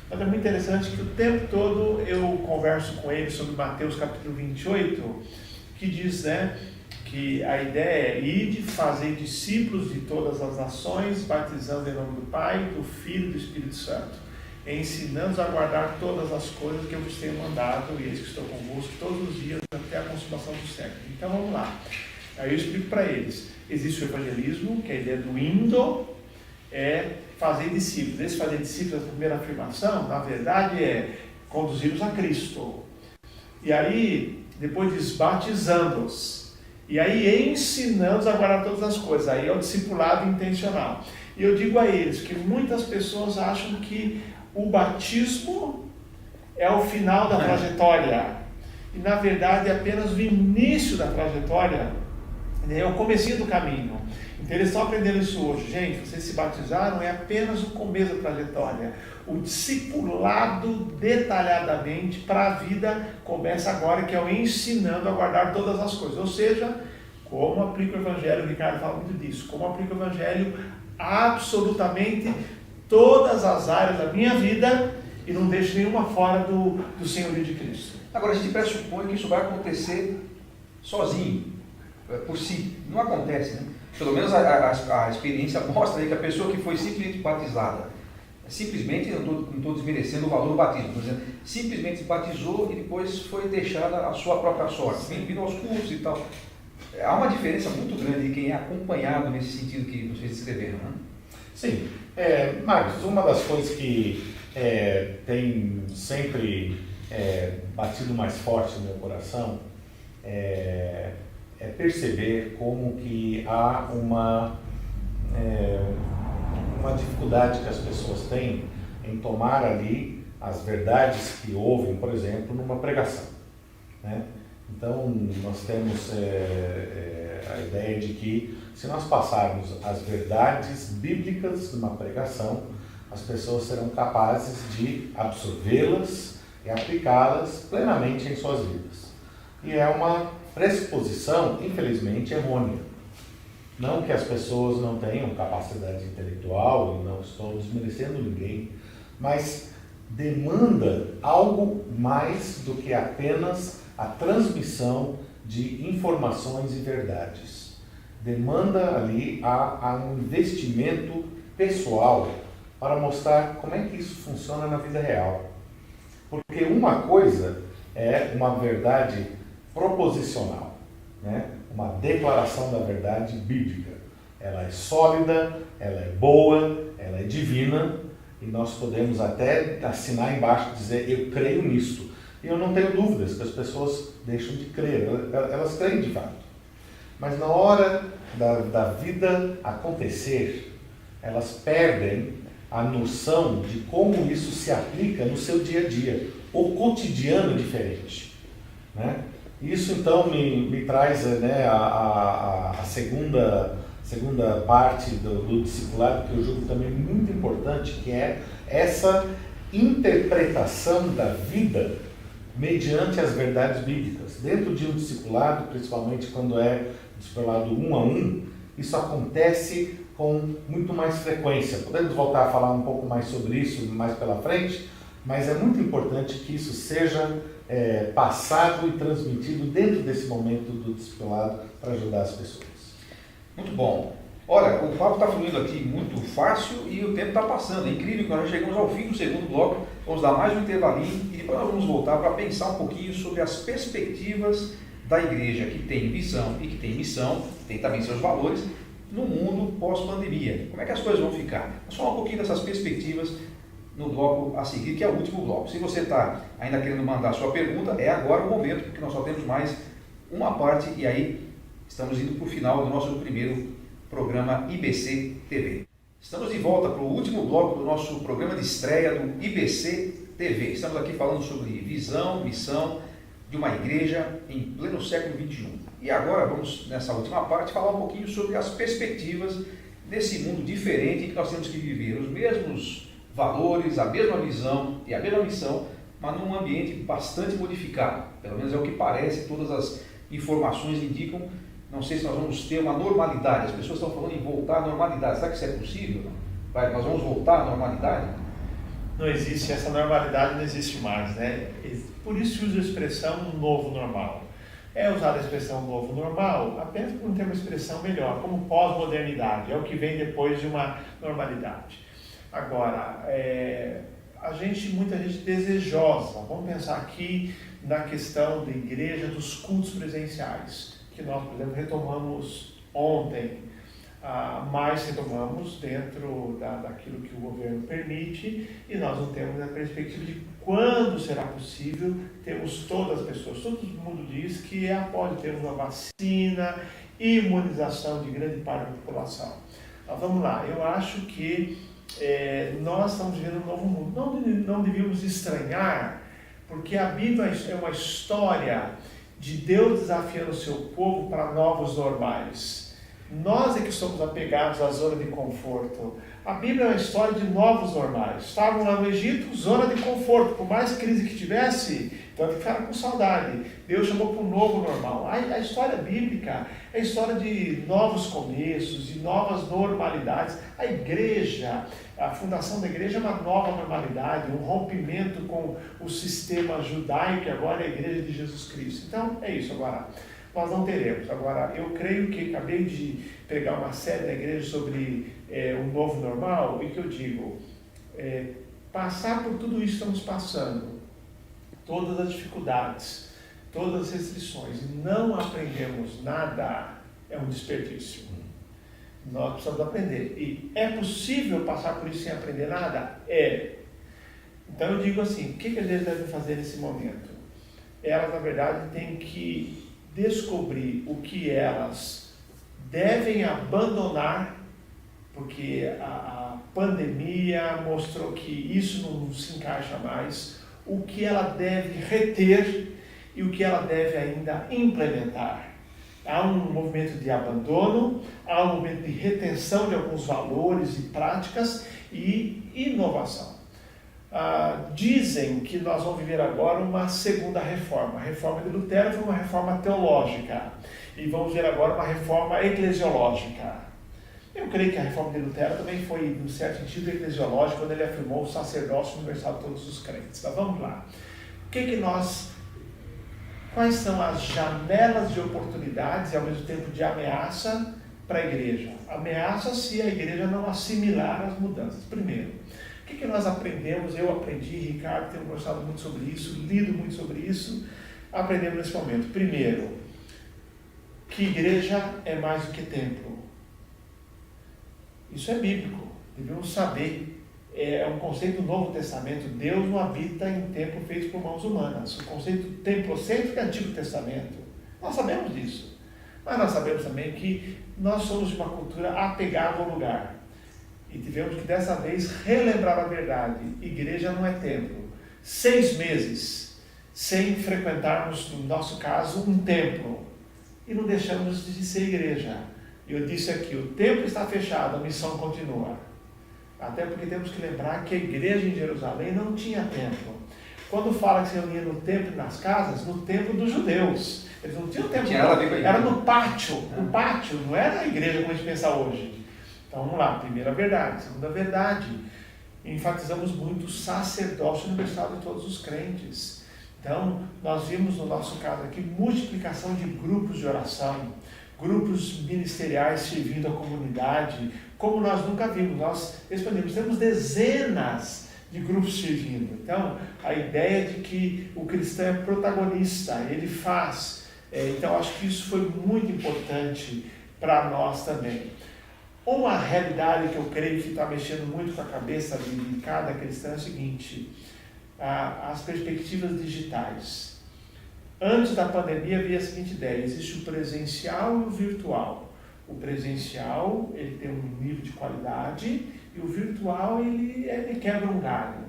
Mas é muito interessante que o tempo todo eu converso com ele sobre Mateus capítulo 28, que diz, né, que a ideia é ir de fazer discípulos de todas as nações, batizando em nome do Pai, do Filho e do Espírito Santo, ensinando-os a guardar todas as coisas que eu vos tenho mandado, e eis que estou convosco todos os dias até a consumação do século. Então vamos lá. Aí eu explico para eles. Existe o evangelismo, que é a ideia do indo, é fazer discípulos. Esse fazer discípulos, a primeira afirmação, na verdade é conduzi-los a Cristo. E aí, depois diz batizando-os. E aí ensinando-os a guardar todas as coisas. Aí é o discipulado intencional. E eu digo a eles que muitas pessoas acham que o batismo é o final da trajetória. E na verdade é apenas o início da trajetória, é o comecinho do caminho. Então eles estão aprendendo isso hoje. Gente, vocês se batizaram, é apenas o começo da trajetória. O discipulado detalhadamente para a vida começa agora, que é o ensinando a guardar todas as coisas. Ou seja, como aplica o Evangelho, o Ricardo fala muito disso, como aplica o Evangelho absolutamente todas as áreas da minha vida e não deixo nenhuma fora do senhorio de Cristo. Agora a gente pressupõe que isso vai acontecer sozinho, por si. Não acontece, né? Pelo menos a experiência mostra aí que a pessoa que foi simplesmente batizada, simplesmente, não estou desmerecendo o valor do batismo, estou dizendo, simplesmente se batizou e depois foi deixada a sua própria sorte, vindo aos cursos e tal. Há uma diferença muito grande de quem é acompanhado nesse sentido que vocês descreveram, né? Sim. Marcos, uma das coisas que tem sempre batido mais forte no meu coração é perceber como que há uma dificuldade que as pessoas têm em tomar ali as verdades que ouvem, por exemplo, numa pregação, né? Então, nós temos a ideia de que se nós passarmos as verdades bíblicas de uma pregação, as pessoas serão capazes de absorvê-las e aplicá-las plenamente em suas vidas. E é uma pressuposição, infelizmente, errônea. Não que as pessoas não tenham capacidade intelectual, e não estou desmerecendo ninguém, mas demanda algo mais do que apenas a transmissão de informações e verdades. Demanda ali a um investimento pessoal para mostrar como é que isso funciona na vida real. Porque uma coisa é uma verdade proposicional, né? Uma declaração da verdade bíblica. Ela é sólida, ela é boa, ela é divina, e nós podemos até assinar embaixo e dizer, eu creio nisto. E eu não tenho dúvidas que as pessoas deixam de crer, elas creem de fato. Mas na hora da vida acontecer, elas perdem a noção de como isso se aplica no seu dia a dia. O cotidiano é diferente, né? Isso então me traz, né, a segunda parte do discipulado, que eu julgo também muito importante, que é essa interpretação da vida mediante as verdades bíblicas. Dentro de um discipulado, principalmente quando é discipulado 1 a 1, isso acontece com muito mais frequência. Podemos voltar a falar um pouco mais sobre isso mais pela frente, mas é muito importante que isso seja passado e transmitido dentro desse momento do discipulado para ajudar as pessoas. Muito bom. Olha, o papo está fluindo aqui muito fácil e o tempo está passando. É incrível que nós já chegamos ao fim do segundo bloco. Vamos dar mais um intervalinho e depois nós vamos voltar para pensar um pouquinho sobre as perspectivas da igreja, que tem visão e que tem missão, tem também seus valores, no mundo pós-pandemia. Como é que as coisas vão ficar? Vamos falar um pouquinho dessas perspectivas no bloco a seguir, que é o último bloco. Se você está ainda querendo mandar a sua pergunta, é agora o momento, porque nós só temos mais uma parte e aí estamos indo para o final do nosso primeiro programa IBC TV. Estamos de volta para o último bloco do nosso programa de estreia do IBC TV. Estamos aqui falando sobre visão, missão de uma igreja em pleno século XXI. E agora vamos, nessa última parte, falar um pouquinho sobre as perspectivas desse mundo diferente em que nós temos que viver os mesmos valores, a mesma visão e a mesma missão, mas num ambiente bastante modificado. Pelo menos é o que parece, todas as informações indicam. Não sei se nós vamos ter uma normalidade. As pessoas estão falando em voltar à normalidade. Será que isso é possível? Nós vamos voltar à normalidade? Não existe, essa normalidade não existe mais, né? Por isso se usa a expressão novo normal. É usada a expressão novo normal apenas por não ter uma expressão melhor, como pós-modernidade, é o que vem depois de uma normalidade. Agora, muita gente desejosa. Vamos pensar aqui na questão da igreja, dos cultos presenciais, que nós, por exemplo, retomamos ontem, mas retomamos dentro daquilo que o governo permite, e nós não temos a perspectiva de quando será possível termos todas as pessoas. Todo mundo diz que é após termos uma vacina, imunização de grande parte da população. Mas vamos lá, eu acho que nós estamos vivendo um novo mundo. Não devíamos estranhar, porque a Bíblia é uma história de Deus desafiando o seu povo para novos normais. Nós é que somos apegados à zona de conforto. A Bíblia é uma história de novos normais. Estavam lá no Egito, zona de conforto. Por mais crise que tivesse, tanto que ficaram com saudade. Deus chamou para um novo normal. A história bíblica é a história de novos começos, de novas normalidades. A igreja, a fundação da igreja é uma nova normalidade, um rompimento com o sistema judaico, que agora é a igreja de Jesus Cristo. Então, é isso agora. Nós não teremos. Agora, eu creio que acabei de pegar uma série da igreja sobre o novo normal, e que eu digo, passar por tudo isso que estamos passando, todas as dificuldades, todas as restrições, e não aprendemos nada, é um desperdício. Nós precisamos aprender. E é possível passar por isso sem aprender nada? É. Então eu digo assim, o que a gente deve fazer nesse momento? Elas, na verdade, têm que descobrir o que elas devem abandonar, porque a pandemia mostrou que isso não se encaixa mais, o que ela deve reter e o que ela deve ainda implementar. Há um movimento de abandono, há um movimento de retenção de alguns valores e práticas e inovação. Dizem que nós vamos viver agora uma segunda reforma. A reforma de Lutero foi uma reforma teológica e vamos ver agora uma reforma eclesiológica. Eu creio que a reforma de Lutero também foi, no certo sentido, eclesiológica, quando ele afirmou o sacerdócio universal de todos os crentes. Mas vamos lá. Quais são as janelas de oportunidades e ao mesmo tempo de ameaça para a igreja? Ameaça se a igreja não assimilar as mudanças. Primeiro, o que nós aprendemos? Eu aprendi, Ricardo tem conversado muito sobre isso, lido muito sobre isso, aprendemos nesse momento. Primeiro, que igreja é mais do que templo. Isso é bíblico, devemos saber. É um conceito do Novo Testamento. Deus não habita em templo feito por mãos humanas. O conceito templocêntrico é Antigo Testamento. Nós sabemos disso. Mas nós sabemos também que nós somos de uma cultura apegada ao lugar. E tivemos que dessa vez relembrar a verdade. Igreja não é templo. 6 meses sem frequentarmos, no nosso caso, um templo. E não deixamos de ser igreja. Eu disse aqui, o templo está fechado, a missão continua. Até porque temos que lembrar que a igreja em Jerusalém não tinha templo. Quando fala que se reunia no templo e nas casas, no templo dos judeus. Eles não tinham templo, era no pátio. No pátio, não era a igreja como a gente pensa hoje. Então vamos lá, primeira verdade. Segunda verdade, enfatizamos muito o sacerdócio universal de todos os crentes. Então, nós vimos no nosso caso aqui multiplicação de grupos de oração, grupos ministeriais servindo a comunidade, como nós nunca vimos. Nós expandimos, temos dezenas de grupos servindo. Então, a ideia de que o cristão é protagonista, ele faz. Então, acho que isso foi muito importante para nós também. Uma realidade que eu creio que está mexendo muito com a cabeça de cada cristão é o seguinte: as perspectivas digitais. Antes da pandemia havia a seguinte ideia: existe o presencial e o virtual. O presencial, ele tem um nível de qualidade, e o virtual, ele quebra um galho.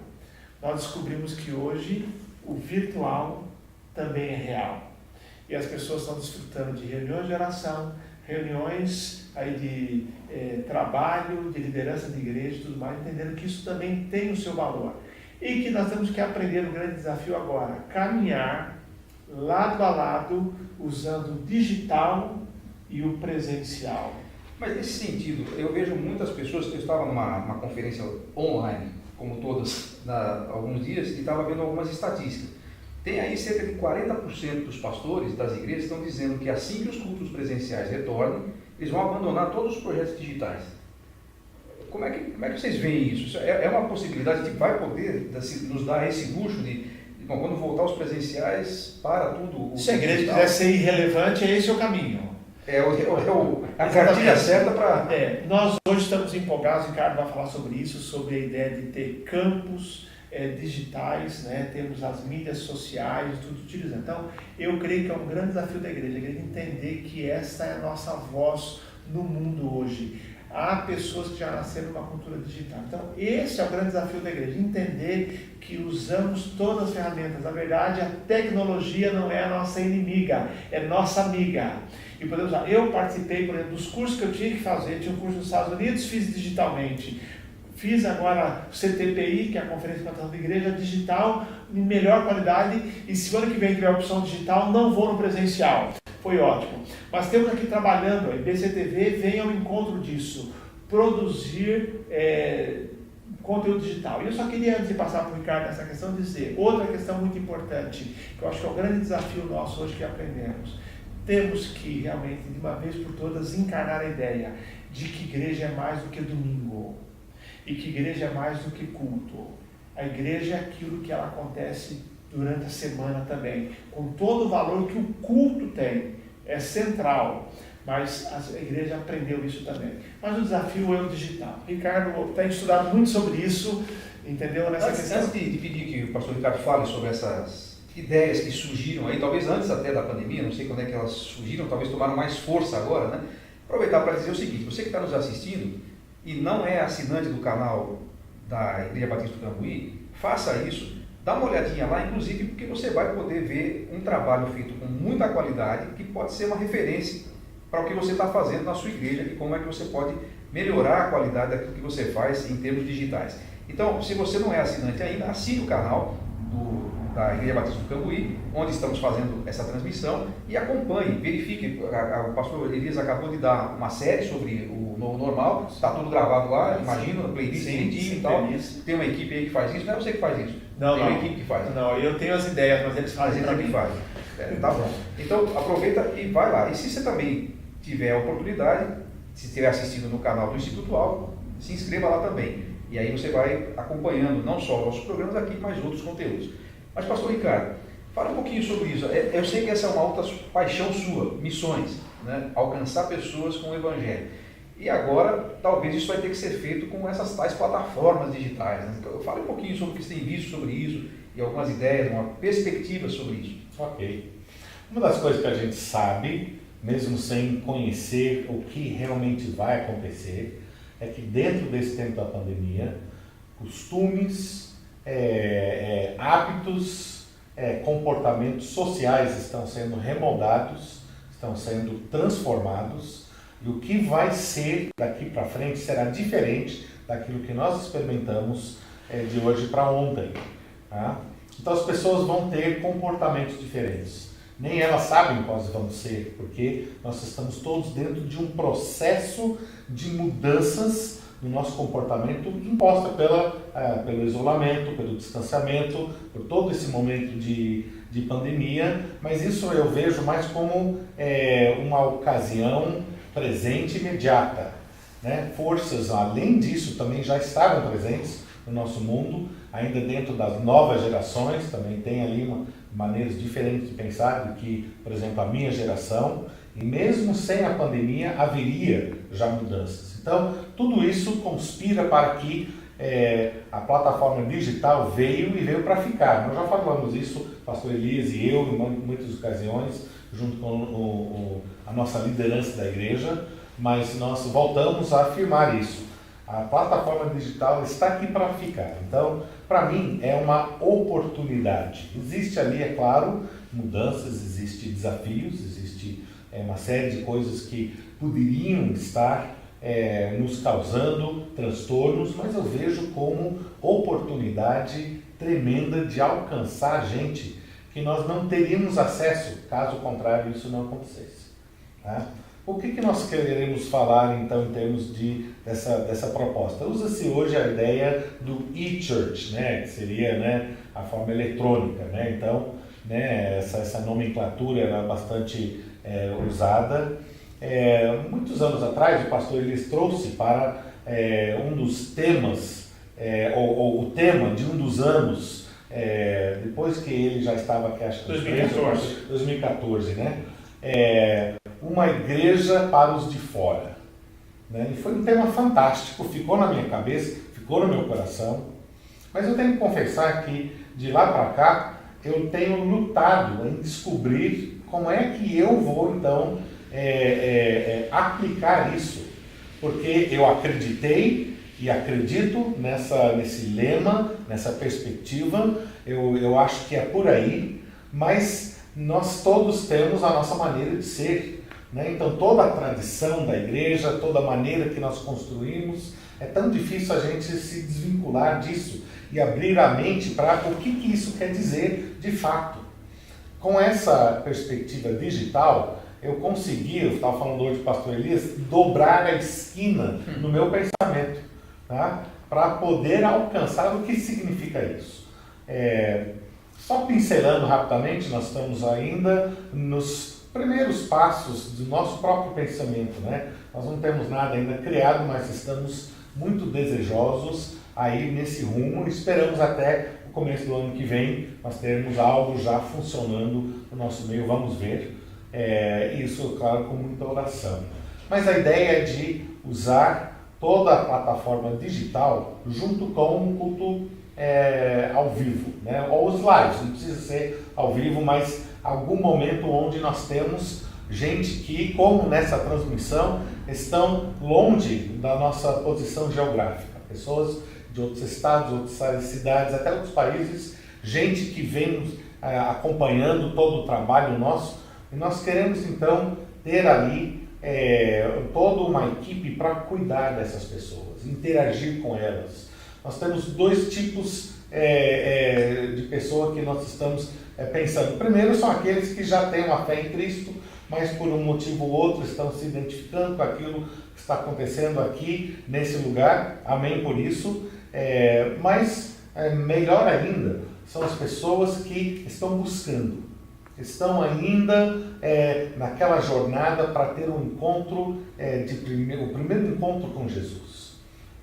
Nós descobrimos que hoje o virtual também é real. E as pessoas estão desfrutando de reuniões de oração, reuniões aí de trabalho, de liderança de igreja e tudo mais, entendendo que isso também tem o seu valor. E que nós temos que aprender o grande desafio agora: caminhar lado a lado, usando o digital e o presencial. Mas nesse sentido, eu vejo muitas pessoas, eu estava numa conferência online, como todas, há alguns dias, e estava vendo algumas estatísticas. Tem aí cerca de 40% dos pastores das igrejas estão dizendo que assim que os cultos presenciais retornem, eles vão abandonar todos os projetos digitais. Como é que vocês veem isso? Isso é uma possibilidade que vai poder nos dar esse luxo de bom, quando voltar os presenciais, para tudo. Se a igreja quiser ser irrelevante, esse é o caminho. A cartilha certa para... Nós hoje estamos empolgados, o Ricardo vai falar sobre isso, sobre a ideia de ter campos digitais, né? Temos as mídias sociais, tudo utilizando. Então, eu creio que é um grande desafio da igreja, entender que essa é a nossa voz no mundo hoje. Há pessoas que já nasceram numa cultura digital. Então, esse é o grande desafio da igreja, entender que usamos todas as ferramentas. Na verdade, a tecnologia não é a nossa inimiga, é nossa amiga. E podemos usar. Eu participei, por exemplo, dos cursos que eu tinha que fazer. Tinha um curso nos Estados Unidos, fiz digitalmente. Fiz agora o CTPI, que é a Conferência de Plantação da Igreja, digital, em melhor qualidade. E se ano que vem tiver a opção digital, não vou no presencial. Foi ótimo. Mas temos aqui trabalhando, a IBCTV vem ao encontro disso, produzir conteúdo digital. E eu só queria, antes de passar para o Ricardo nessa questão, dizer outra questão muito importante, que eu acho que é o grande desafio nosso hoje que aprendemos. Temos que realmente, de uma vez por todas, encarnar a ideia de que igreja é mais do que domingo e que igreja é mais do que culto. A igreja é aquilo que ela acontece durante a semana também, com todo o valor que o culto tem, é central, mas a igreja aprendeu isso também. Mas o desafio é o digital. Ricardo tem estudado muito sobre isso, entendeu? Nessa questão. Antes de pedir que o pastor Ricardo fale sobre essas ideias que surgiram aí, talvez antes até da pandemia, não sei quando é que elas surgiram, talvez tomaram mais força agora, né? Aproveitar para dizer o seguinte: você que está nos assistindo e não é assinante do canal da Igreja Batista do Cambuí, faça isso, dá uma olhadinha lá, inclusive porque você vai poder ver um trabalho feito com muita qualidade, que pode ser uma referência para o que você está fazendo na sua igreja e como é que você pode melhorar a qualidade daquilo que você faz em termos digitais. Então, se você não é assinante ainda, assine o canal da Igreja Batista do Cambuí, onde estamos fazendo essa transmissão, e acompanhe, verifique. O pastor Elias acabou de dar uma série sobre o Novo Normal, está tudo gravado lá, imagina, playlist direitinho e tal. Tem uma equipe aí que faz isso, não é você que faz isso? Tem uma equipe que faz. Não, eu tenho as ideias, mas eles fazem para mim. Tá bom. Então, aproveita e vai lá. E se você também tiver a oportunidade, se estiver assistindo no canal do Instituto Alvo, se inscreva lá também. E aí você vai acompanhando não só nossos programas aqui, mas outros conteúdos. Mas, pastor Ricardo, fala um pouquinho sobre isso. Eu sei que essa é uma alta paixão sua, missões, né? Alcançar pessoas com o Evangelho. E agora, talvez isso vai ter que ser feito com essas tais plataformas digitais, né? Então, fala um pouquinho sobre o que você tem visto sobre isso, e algumas ideias, uma perspectiva sobre isso. Ok. Uma das coisas que a gente sabe, mesmo sem conhecer o que realmente vai acontecer, é que dentro desse tempo da pandemia, costumes, hábitos comportamentos sociais estão sendo remoldados, estão sendo transformados, e o que vai ser daqui para frente será diferente daquilo que nós experimentamos de hoje para ontem. Tá? Então as pessoas vão ter comportamentos diferentes. Nem elas sabem quais vão ser, porque nós estamos todos dentro de um processo de mudanças no nosso comportamento imposta pelo isolamento, pelo distanciamento, por todo esse momento de pandemia, mas isso eu vejo mais como uma ocasião presente e imediata. Né? Forças, além disso, também já estavam presentes no nosso mundo, ainda dentro das novas gerações, também tem ali maneiras diferentes de pensar do que, por exemplo, a minha geração, e mesmo sem a pandemia haveria já mudanças. Então, tudo isso conspira para que a plataforma digital veio para ficar. Nós já falamos isso, pastor Elias e eu, em muitas ocasiões, junto com a nossa liderança da igreja, mas nós voltamos a afirmar isso. A plataforma digital está aqui para ficar. Então, para mim, é uma oportunidade. Existe ali, é claro, mudanças, existe desafios, existe uma série de coisas que poderiam estar nos causando transtornos, mas eu vejo como oportunidade tremenda de alcançar gente que nós não teríamos acesso, caso contrário isso não acontecesse. Tá? O que nós queremos falar, então, em termos dessa proposta? Usa-se hoje a ideia do e-church, né, que seria, né, a forma eletrônica. Né? Então, né, essa nomenclatura era bastante usada. Muitos anos atrás, o pastor Elias trouxe para um dos temas, ou o tema de um dos anos, depois que ele já estava aqui, acho que 2014, né? Uma igreja para os de fora. Né? E foi um tema fantástico, ficou na minha cabeça, ficou no meu coração, mas eu tenho que confessar que de lá para cá eu tenho lutado em descobrir como é que eu vou então aplicar isso, porque eu acreditei e acredito nesse lema, nessa perspectiva, eu acho que é por aí, mas nós todos temos a nossa maneira de ser. Né? Então toda a tradição da igreja, toda a maneira que nós construímos, é tão difícil a gente se desvincular disso e abrir a mente para o que isso quer dizer de fato. Com essa perspectiva digital, eu consegui, eu estava falando hoje com o pastor Elias, dobrar a esquina no meu pensamento, tá? Para poder alcançar o que significa isso. Só pincelando rapidamente, nós estamos ainda nos primeiros passos do nosso próprio pensamento, né? Nós não temos nada ainda criado, mas estamos muito desejosos aí nesse rumo. Esperamos até o começo do ano que vem nós termos algo já funcionando no nosso meio, vamos ver. Isso, claro, com muita oração. Mas a ideia é de usar toda a plataforma digital junto com um culto ao vivo, né? Ou os lives, não precisa ser ao vivo, mas algum momento onde nós temos gente que, como nessa transmissão, estão longe da nossa posição geográfica. Pessoas de outros estados, outras cidades, até outros países, gente que vem acompanhando todo o trabalho nosso. E nós queremos, então, ter ali toda uma equipe para cuidar dessas pessoas, interagir com elas. Nós temos dois tipos de pessoa que nós estamos pensando. Primeiro são aqueles que já têm uma fé em Cristo, mas por um motivo ou outro estão se identificando com aquilo que está acontecendo aqui, nesse lugar. Amém por isso. Mas melhor ainda, são as pessoas que estão buscando. Estão ainda naquela jornada para ter um encontro, o primeiro encontro com Jesus.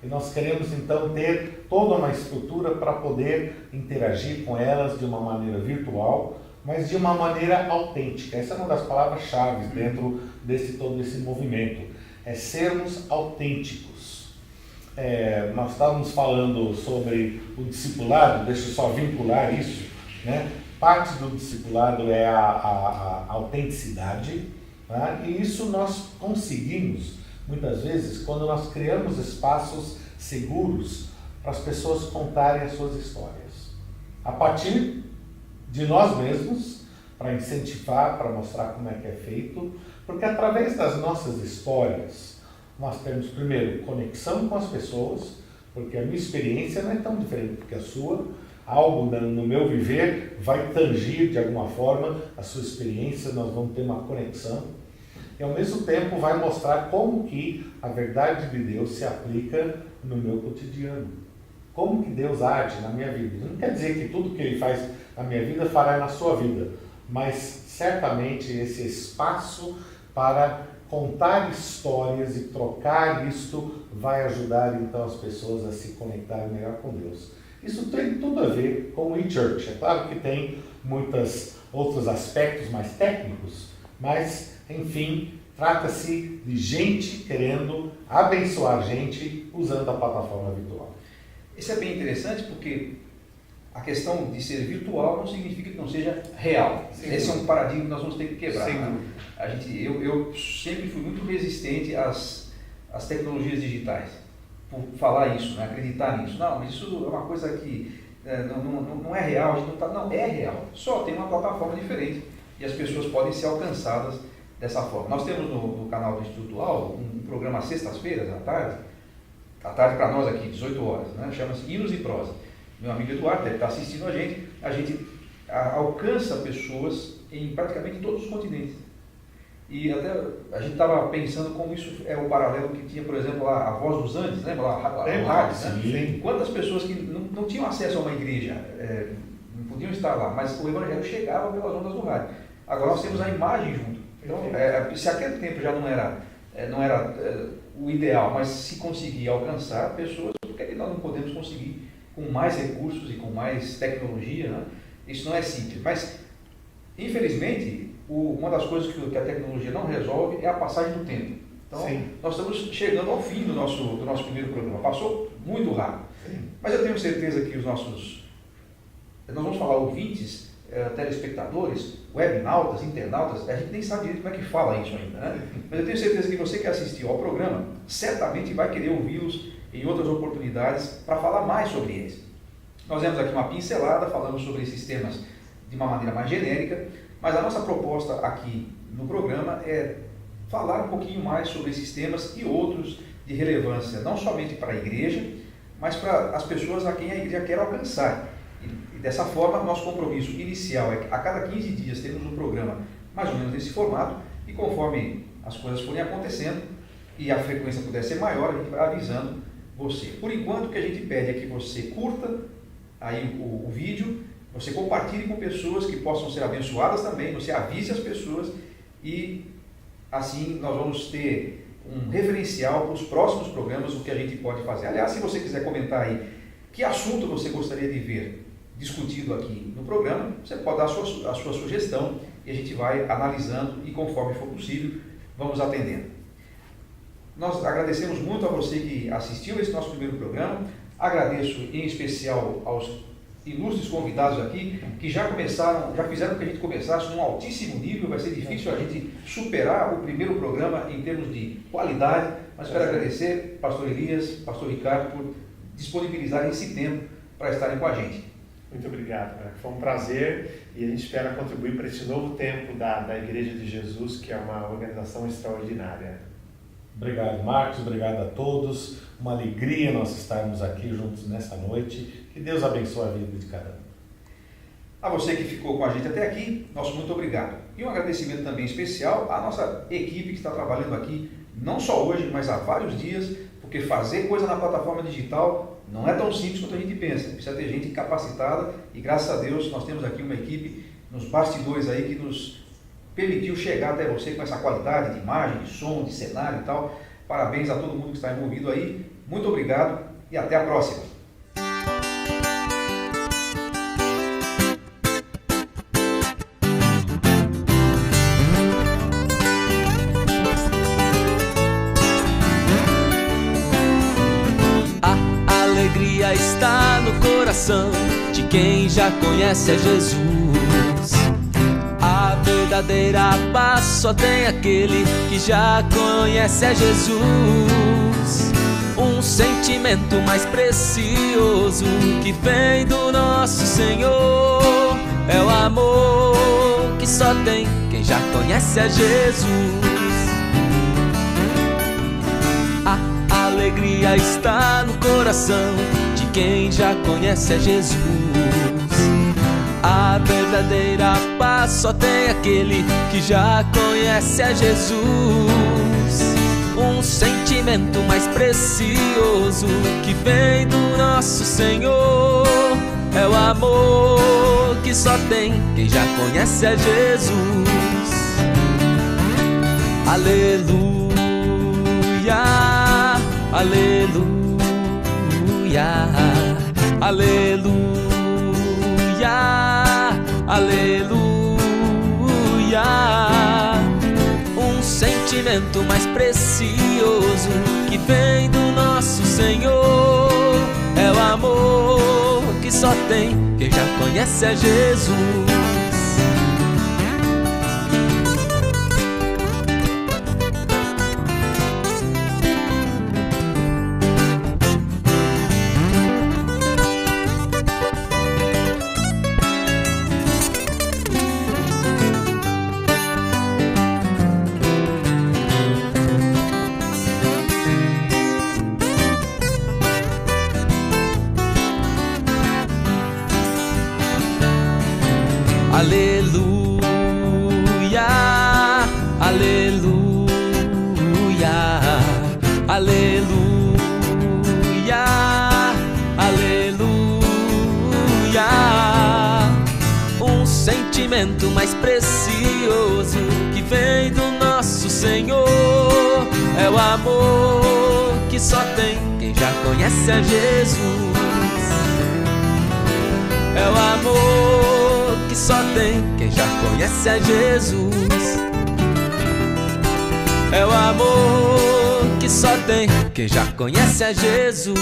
E nós queremos então ter toda uma estrutura para poder interagir com elas de uma maneira virtual, mas de uma maneira autêntica. Essa é uma das palavras-chave dentro todo esse movimento. É sermos autênticos. Nós estávamos falando sobre o discipulado, deixa eu só vincular isso, né? Parte do discipulado é a autenticidade, tá? E isso nós conseguimos, muitas vezes, quando nós criamos espaços seguros para as pessoas contarem as suas histórias. A partir de nós mesmos, para incentivar, para mostrar como é que é feito, porque através das nossas histórias, nós temos, primeiro, conexão com as pessoas, porque a minha experiência não é tão diferente que a sua, algo no meu viver vai tangir de alguma forma a sua experiência, nós vamos ter uma conexão, e ao mesmo tempo vai mostrar como que a verdade de Deus se aplica no meu cotidiano, como que Deus age na minha vida. Não quer dizer que tudo que Ele faz na minha vida fará na sua vida, mas certamente esse espaço para contar histórias e trocar isto vai ajudar então as pessoas a se conectarem melhor com Deus. Isso tem tudo a ver com o e-church. É claro que tem muitos outros aspectos mais técnicos, mas, enfim, trata-se de gente querendo abençoar gente usando a plataforma virtual. Isso é bem interessante porque a questão de ser virtual não significa que não seja real. Esse é um paradigma que nós vamos ter que quebrar. Né? Eu sempre fui muito resistente às tecnologias digitais, por falar isso, né? Acreditar nisso. Não, mas isso é uma coisa que não é real, a gente não é real. Só tem uma plataforma diferente e as pessoas podem ser alcançadas dessa forma. Nós temos no canal do Instituto Alvo um programa às sextas-feiras, à tarde para nós aqui, 18 horas, né? Chama-se Hinos e Prosa. Meu amigo Eduardo deve estar assistindo a gente alcança pessoas em praticamente todos os continentes. E até a gente estava pensando como isso é o paralelo que tinha, por exemplo, lá, a Voz dos Andes, lembra lá, o rádio, né? Quantas pessoas que não tinham acesso a uma igreja, não podiam estar lá, mas o evangelho chegava pelas ondas do rádio. Agora nós temos a imagem junto. Então, se aquele tempo já não era o ideal, mas se conseguir alcançar pessoas, por que nós não podemos conseguir com mais recursos e com mais tecnologia, né? Isso não é simples, mas infelizmente uma das coisas que a tecnologia não resolve é a passagem do tempo. Então nós estamos chegando ao fim do nosso primeiro programa, passou muito rápido. Mas eu tenho certeza que nós vamos falar ouvintes, telespectadores, webnautas, internautas, a gente nem sabe direito como é que fala isso ainda, né? Mas eu tenho certeza que você que assistiu ao programa certamente vai querer ouvi-los em outras oportunidades para falar mais sobre eles. Nós demos aqui uma pincelada, falamos sobre esses temas de uma maneira mais genérica, mas a nossa proposta aqui no programa é falar um pouquinho mais sobre esses temas e outros de relevância, não somente para a igreja, mas para as pessoas a quem a igreja quer alcançar. E dessa forma, nosso compromisso inicial é que a cada 15 dias temos um programa mais ou menos nesse formato, e conforme as coisas forem acontecendo e a frequência puder ser maior, a gente vai avisando você. Por enquanto, o que a gente pede é que você curta aí o vídeo, você compartilhe com pessoas que possam ser abençoadas também, você avise as pessoas e assim nós vamos ter um referencial para os próximos programas, o que a gente pode fazer. Aliás, se você quiser comentar aí que assunto você gostaria de ver discutido aqui no programa, você pode dar a sua sugestão e a gente vai analisando e conforme for possível, vamos atendendo. Nós agradecemos muito a você que assistiu esse nosso primeiro programa, agradeço em especial aos ilustres convidados aqui, que já fizeram que a gente começasse num altíssimo nível. Vai ser difícil a gente superar o primeiro programa em termos de qualidade, mas quero agradecer pastor Elias, pastor Ricardo, por disponibilizarem esse tempo para estarem com a gente. Muito obrigado, cara. Foi um prazer e a gente espera contribuir para esse novo tempo da Igreja de Jesus, que é uma organização extraordinária. Obrigado, Marcos, obrigado a todos. Uma alegria nós estarmos aqui juntos nessa noite. Que Deus abençoe a vida de cada um. A você que ficou com a gente até aqui, nosso muito obrigado. E um agradecimento também especial à nossa equipe que está trabalhando aqui, não só hoje, mas há vários dias, porque fazer coisa na plataforma digital não é tão simples quanto a gente pensa. Precisa ter gente capacitada e, graças a Deus, nós temos aqui uma equipe nos bastidores aí que nos permitiu chegar até você com essa qualidade de imagem, de som, de cenário e tal. Parabéns a todo mundo que está envolvido aí. Muito obrigado e até a próxima. A alegria está no coração de quem já conhece a Jesus. A verdadeira paz só tem aquele que já conhece a Jesus. Um sentimento mais precioso que vem do nosso Senhor é o amor que só tem quem já conhece a Jesus. A alegria está no coração de quem já conhece a Jesus. A verdadeira paz só tem aquele que já conhece a Jesus. Um sentimento mais precioso que vem do nosso Senhor é o amor que só tem quem já conhece a Jesus. Aleluia, aleluia, aleluia, aleluia. Um sentimento mais precioso que vem do nosso Senhor é o amor que só tem quem já conhece a Jesus. Aleluia, aleluia, aleluia, aleluia. Um sentimento mais precioso que vem do nosso Senhor é o amor que só tem quem já conhece a Jesus. É o amor que só tem quem já conhece a Jesus. É o amor que só tem quem já conhece a Jesus.